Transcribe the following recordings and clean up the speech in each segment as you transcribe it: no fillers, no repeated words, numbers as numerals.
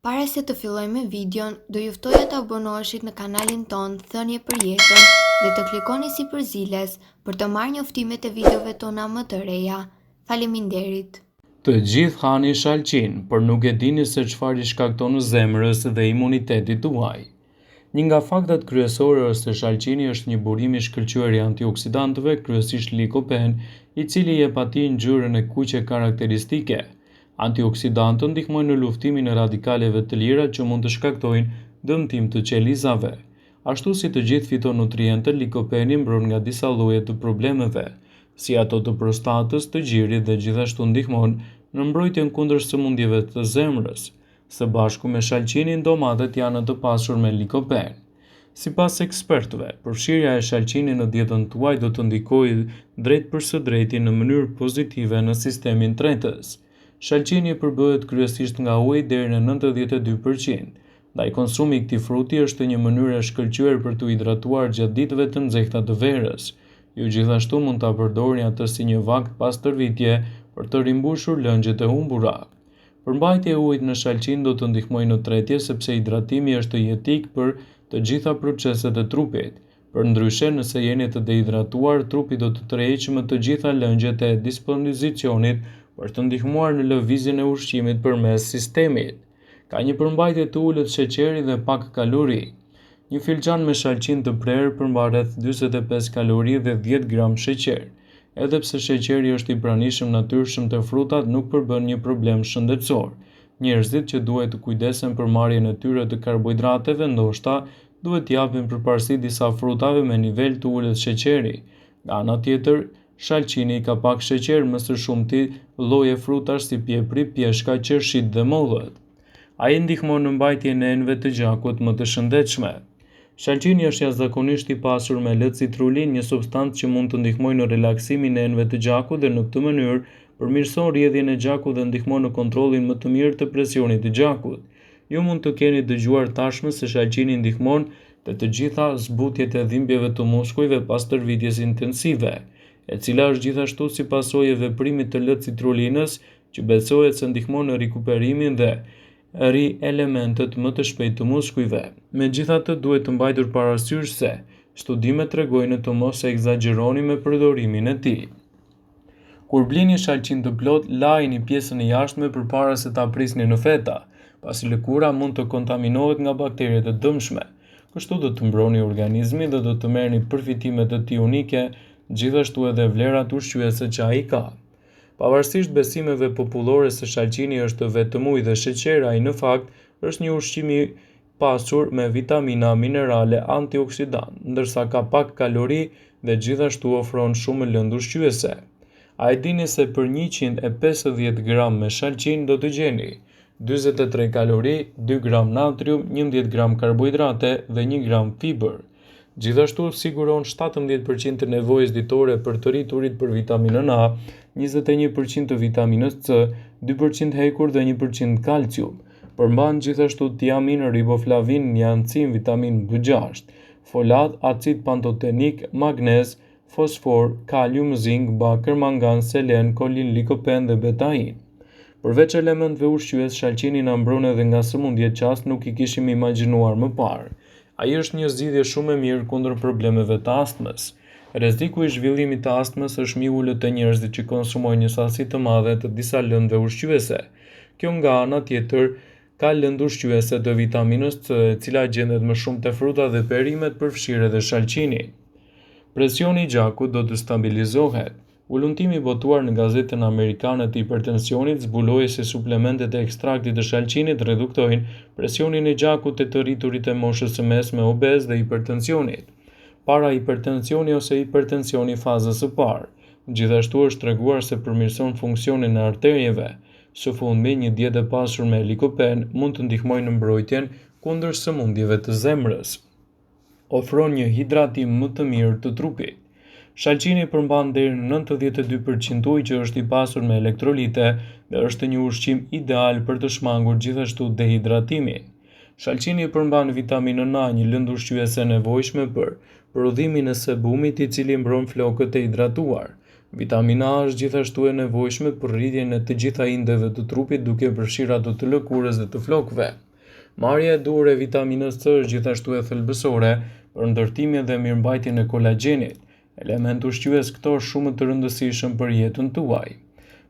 Para se të fillojmë me videon, do ju ftoja të abonoheshit në kanalin ton Thënie për Jetën dhe të klikoni si përziles për të marrë njoftimet e videove tona më të reja. Faleminderit. Të gjithë hani shalqin, por nuk e dini se çfarë i shkakton zemrës dhe imunitetit tuaj. Një nga faktat kryesore është se shalqini është një burim i shkëlqyer i antioksidantëve, kryesisht likopen, i cili jep atij ngjyrën e kuqe karakteristike. Antioksidantët ndihmojnë në luftimin e radikaleve të lira që mund të shkaktojnë dëmtim të qelizave. Ashtu si të gjithë fitonutrientët, likopeni mbron nga disa lloje të problemeve, si ato të prostatës, të gjirit dhe gjithashtu ndihmon në mbrojtjen kundër sëmundjeve të zemrës. Së bashku me shalqinin, domatet janë të pasur me likopen. Sipas ekspertëve, përfshirja e shalqinit në dietën tuaj do të ndikojë drejt për së drejti në mënyrë pozitive në sistemin tretës. Shalqini përbëhet kryesisht nga uji deri në 92%. Ndaj konsumi i këtij fruti është një mënyrë e shkëlqyer për të hidratuar gjatë ditëve të nxehta të verës. Ju gjithashtu mund ta përdorni atë si një vakt pas tërvitje për të rimbushur lëngjet e humbura. Përmbajtja e ujit në shalqin do të ndihmojë në tretje sepse hidratimi është jetik për të gjitha proceset e trupit. Përndryshe, nëse jeni të dehidratuar, trupi do të tërheqë më të gjitha lëngjet e dispozicionit për të ndihmuar në lëvizjen e ushqimit përmes sistemit. Ka një përmbajtje të ulët sheqeri dhe pak kalori. Një filxhan me shalqin të prerë përmban rreth 45 kalori dhe 10 gram sheqer. Edhe pse sheqeri është i pranishëm natyrshëm te frutat, nuk përbën një problem shëndetësor. Njerëzit që duhet të kujdesen për marrjen e tyre të karbohidrateve ndoshta duhet t'i japin përparësi disa frutave me nivel të ulët sheqeri. Nga ana tjetër, shalqini ka pak sheqer, më së shumti lloje frutash si piepri, pjeshka, qershit dhe mollët. Ai ndihmon në mbajtjen e enëve të gjakut më të shëndetshme. Shalqini është jashtëzakonisht i pasur me let citrulin, një substancë që mund të ndihmojë në relaksimin e enëve të gjakut dhe në këtë mënyrë përmirëson rrjedhjen e gjakut dhe ndihmon në kontrollin më të mirë të presionit të gjakut. Ju mund të keni dëgjuar tashmë se shalqini ndihmon te të gjitha zbutjet e dhimbjeve të muskujve pas tërvitjes intensive, e cila është gjithashtu si pasojë e veprimit të let citrulinës, që besohet se ndihmon në rikuperimin dhe elementet më të shpejtë të muskujve. Megjithatë, duhet të mbajtur parasysh se studimet tregojnë të mos e egzagjeroni me përdorimin e tij. Kur blini shalqin të plot, lajini pjesën e jashtme përpara se ta prisni në feta, pasi lëkura mund të kontaminohet nga bakteret e dëmshme. Kështu do të mbroni organizmin dhe do të merrni përfitimet e tij unike, gjithashtu edhe vlerat ushqyese që ai ka. Pavarësisht besimeve popullore se shalqini është vetëm ujë dhe sheqer, ai në fakt është një ushqim i pasur me vitamina, minerale, antioksidant, ndërsa ka pak kalori dhe gjithashtu ofron shumë lëndë ushqyese. A e dini se për 150 gram me shalqin do të gjeni 43 kalori, 2 gram natrium, 11 gram karbohidrate dhe 1 gram fibër. Gjithashtu siguron 17% të nevojës ditore për të rriturit për vitaminën A, 21% të vitaminës C, 2% hekur dhe 1% kalcium. Përmban gjithashtu tiamin, riboflavin, niacin, vitamin B6, folat, acid pantotenik, magnez, fosfor, kalium, zink, bakër, mangan, selen, kolin, likopen dhe betain. Përveç elementëve ushqyes, shalqini na mbron edhe nga sëmundjet që as nuk i kishim imagjinuar më parë. Ai është një zgjidhje shumë e mirë kundër problemeve të astmës. Rreziku i zhvillimit të astmës është më i ulët te njerëzit që konsumojnë një sasi të madhe të disa lëndëve ushqyese. Kjo nga ana tjetër ka lëndë ushqyese të vitaminës C, e cila gjendet më shumë te frutat dhe perimet, përfshirë edhe shalqinin. Presioni i gjakut do të stabilizohet. Ulëntimi botuar në gazetën amerikane të hipertensionit zbuloi se suplementet e ekstraktit të shalqinit reduktojnë presionin e gjakut të rriturit e moshës së mesme, obez dhe hipertensionit. Para hipertensioni ose hipertensioni fazës së parë. Gjithashtu është treguar se përmirëson funksionin e arterieve. Së fundmi, një dietë e pasur me likopen mund të ndihmojë në mbrojtjen kundër sëmundjeve të zemrës. Ofron një hidratim më të mirë të trupit. Shalqini përmban deri në 92% ujë që është i pasur me elektrolite dhe është një ushqim ideal për të shmangur gjithashtu dehidratimin. Shalqini përmban vitaminën A, një lëndë ushqyese e nevojshme për prodhimin e sebumit, i cili mbron flokët e hidratuar. Vitamina A është gjithashtu e nevojshme për rritjen e të gjitha indeve të trupit, duke përfshirë ato të lëkurës dhe të flokëve. Marrja e duhur e vitaminës C është gjithashtu e thelbësore për ndërtimin dhe mirëmbajtjen e kolagjenit, element ushqyes këtor shumë të rëndësishëm për jetën tuaj.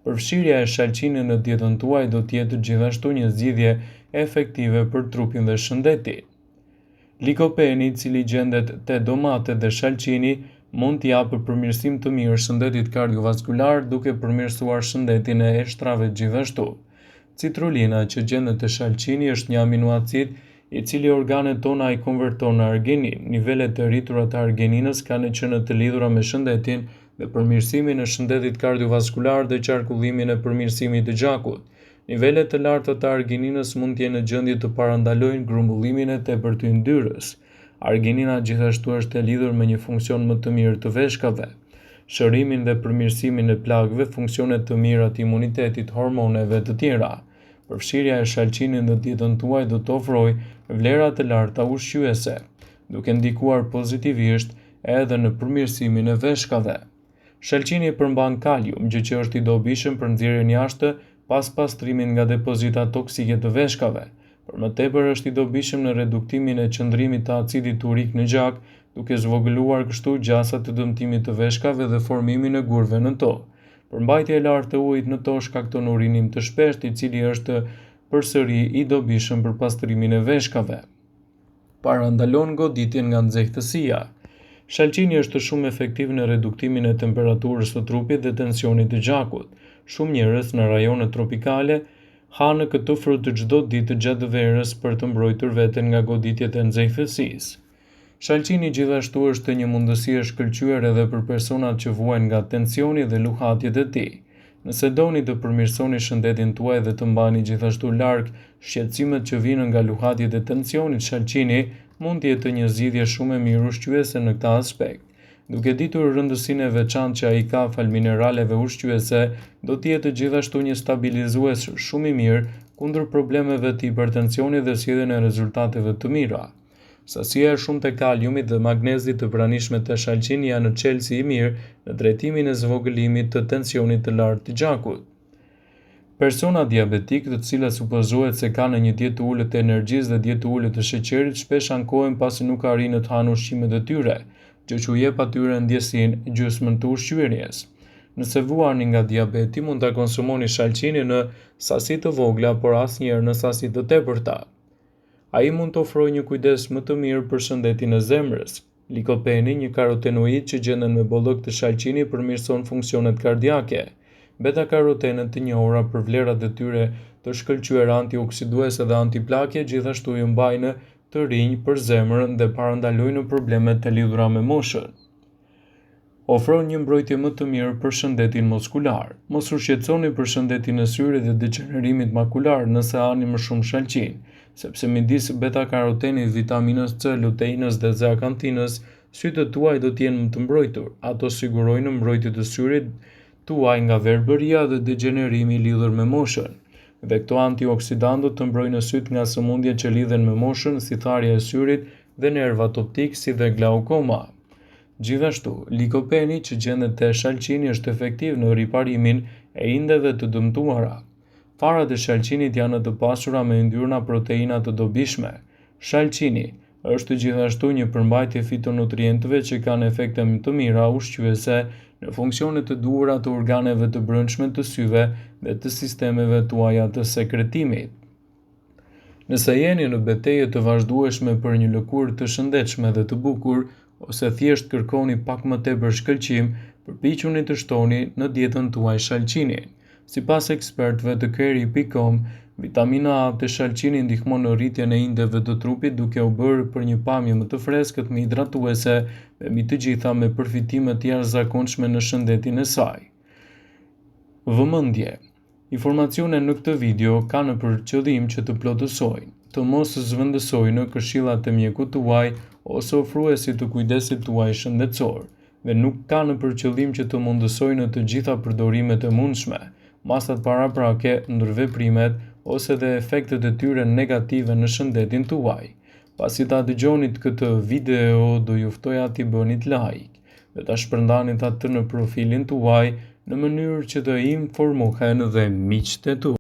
Përfshirja e shalqinit në dietën tuaj do të jetë gjithashtu një zgjidhje efektive për trupin dhe shëndetin. Likopeni, i cili gjendet te domatet dhe shalqini, mund t'i japë përmirësim të mirë shëndetit kardiovaskular duke përmirësuar shëndetin e eshtrave gjithashtu. Citrulina, që gjendet te shalqini, është një aminoacid i cili organet tona i konverton në arginin. Nivelet e rritura të argininës kanë qenë të lidhura me shëndetin dhe përmirësimin e shëndetit kardiovaskular dhe qarkullimin e përmirësimit të gjakut. Nivelet të larta të argininës mund të jenë në gjendje të parandalojnë grumbullimin e tepërt të yndyrës. Arginina gjithashtu është e lidhur me një funksion më të mirë të veshkave, shërimin dhe përmirësimin e plagëve, funksione të mira të imunitetit, hormoneve të tjera. Përfshirja e shalqinit në dietën tuaj do të ofrojë vlera të larta ushqyese, duke ndikuar pozitivisht edhe në përmirësimin e veshkave. Shalqini përmban kalium, gjë që është i dobishëm për nxjerrjen jashtë pas pastrimit nga depozitat toksike të veshkave. Për më tepër është i dobishëm në reduktimin e qëndrimit të acidit urik në gjak, duke zvogëluar kështu gjasat të dëmtimit të veshkave dhe formimin e gurve në to. Përmbajtja e lartë e ujit në to shkakton urinim të shpeshtë, i cili është përsëri i dobishëm për pastrimin e veshkave. Parandalon goditjen nga nxehtësia. Shalqini është shumë efektiv në reduktimin e temperaturës së trupit dhe tensionit të gjakut. Shumë njerëz në rajonet tropikale hanë këtë frut çdo ditë gjatë verës për të mbrojtur veten nga goditjet e nxehtësisë. Shalqini gjithashtu është një mundësi e shkëlqyer edhe për personat që vuajnë nga tensioni dhe luhatjet e tij. Nëse doni të përmirësoni shëndetin tuaj dhe të mbani gjithashtu larg shqetësimet që vijnë nga luhatjet e tensionit, shalqini mund të jetë një zgjidhje shumë e mirë ushqyese në këtë aspekt. Duke ditur rëndësinë e veçantë që ai ka fal mineraleve ushqyese, do të jetë gjithashtu një stabilizues shumë i mirë kundër problemeve të hipertensionit dhe sjelljen e rezultateve të mira. Sasia e shumtë e kaliumit dhe magnezit të pranishme të shalqini janë në çelësi i mirë në drejtimin e zvogëlimit të tensionit të lartë të gjakut. Persona diabetikë, të cilët supozohet se kanë një dietë të ulët të energjisë dhe dietë të ulët të sheqerit, shpesh ankohen pasi nuk arrin të hanë ushqimet e tyre, gjë që u jep atyre ndjesinë gjysmën të ushqyerjes. Nëse vuani nga diabeti, mund ta konsumoni shalqinin në sasi të vogla, por asnjëherë në sasi të tepërta. Ai mund të ofrojë një kujdes më të mirë për shëndetin e zemrës. Likopeni, një karotenoid që gjendet me bollëk të shalqinit, përmirëson funksionet kardiake. Beta-karotenet, të njohura për vlerat e tyre të shkëlqyera antioksiduese dhe antiplakje, gjithashtu ju mbajnë të rinj për zemrën dhe parandalojnë problemet të lidhura me moshën. Ofron një mbrojtje më të mirë për shëndetin muskular. Mos u shqetësoni për shëndetin e syrit dhe degenerimit makular nëse hani më shumë shalqin, sepse midis beta-karotenit, vitaminës C, luteinës dhe zeakantinës, sytë tuaj do të jenë më të mbrojtur. Ato sigurojnë mbrojtje të syrit tuaj nga verbëria dhe degenerimi i lidhur me moshën. Dhe këto antioksidantë të mbrojnë syt nga sëmundjet që lidhen me moshën, si tharja e syrit dhe nervat optik, si dhe glaukoma. Gjithashtu, likopeni që gjendet te shalqini është efektiv në riparimin e indeve të dëmtuara. Farat e shalqinit janë të pasura me yndyrna proteina të dobishme. Shalqini është gjithashtu një përmbajtje fitonutrientëve që kanë efekte më të mira ushqyese në funksionet të duhura të organeve të brendshme të syve dhe të sistemeve tuaja të sekretimit. Nëse jeni në betejë të vazhdueshme për një lëkurë të shëndetshme dhe të bukur, ose thjesht kërkoni pak më tepër shkëlqim, përpiquni të shtoni në dietën tuaj shalqinin. Sipas ekspertëve të Keri.com, vitamina A të shalqini ndihmon në rritjen e indeve të trupit, duke u bërë për një pamje më të freskët, më hidratuese dhe mbi të gjitha me përfitime të jashtëzakonshme në shëndetin e saj. Vëmendje. Informacionet në këtë video kanë për qëllim që të plotësojnë, të mos zvendësojnë këshillat e mjekut tuaj ose ofruesit të kujdesit tuaj shëndetësor, dhe nuk kanë për qëllim që të mundësojnë të gjitha përdorimet e mundshme, masat paraprake, ndërveprimet ose dhe efektet e tyre negative në shëndetin tuaj. Pasi ta dëgjonit këtë video, do ju ftoja t'i bënit like dhe ta shpërndanit atë në profilin tuaj në mënyrë që të informohen dhe miqtë e tu.